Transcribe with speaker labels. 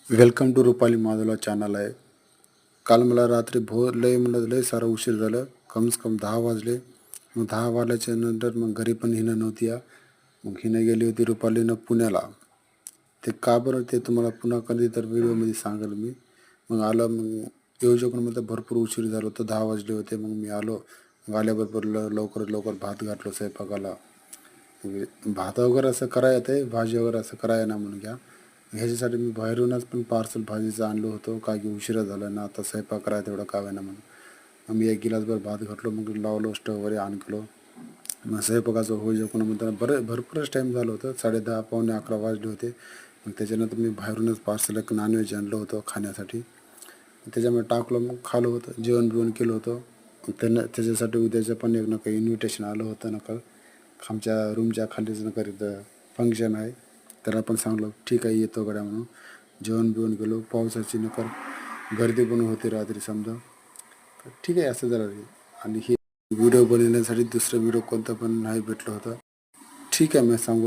Speaker 1: Welcome to Rupali माधवला channel आहे. काल मला रात्री लय सारा उशीर झालं. कम से कम 10 वाजले. मग 10 वाजल्याच्या नंतर मग घरी पण हिनं नव्हती या. मग हिनं गेली होती रुपालीनं पुण्याला. ते का बरं ते तुम्हाला पुन्हा कधी तर व्हिडिओमध्ये सांगेल मी. मग आलं, मग येऊजोपर्यंत भरपूर उशीर झालं होतं, 10 वाजले होते. मग मी आलो. मग आल्याबरोबर लवकरात लवकर भात घातलो स्वयंपाकाला. भात वगैरे असं करायला येते, भाजी वगैरे असं करायला ना म्हणून घ्या. ह्याच्यासाठी मी बाहेरूनच पण पार्सल भाजीचं आणलं होतं, काय की उशिरा झाला ना, आता स्वयंपाक करायला तेवढं काय ना म्हणून. मग मी 1 गिलासभर भात घातलो, मग लावलो स्टववर आणलो. मग स्वयंपाकाचं होई कोण म्हणताना भरपूरच टाईम झालं होतं. 10:30 पावणे 11 वाजले होते. मग त्याच्यानंतर मी बाहेरूनच पार्सल एक नॉनव्हेज आणलं होतं खाण्यासाठी. त्याच्यामुळे टाकलं, मग खाल्लं होतं, जेवण बिवण केलं होतं. त्याच्यासाठी उद्याचं पण एक नका इन्व्हिटेशन आलं होतं नका. आमच्या रूमच्या खालीच नका इथं फंक्शन आहे. त्याला पण सांगलो ठीक आहे येतो गड्या म्हणून. जेवण बिवण गेलो. पावसाची नकर गर्दी पण होती रात्री समजा. तर ठीक आहे असं जरा. आणि हे व्हिडिओ बनवण्यासाठी दुसरं व्हिडिओ कोणतं पण नाही भेटलं होतं. ठीक आहे मी सांगू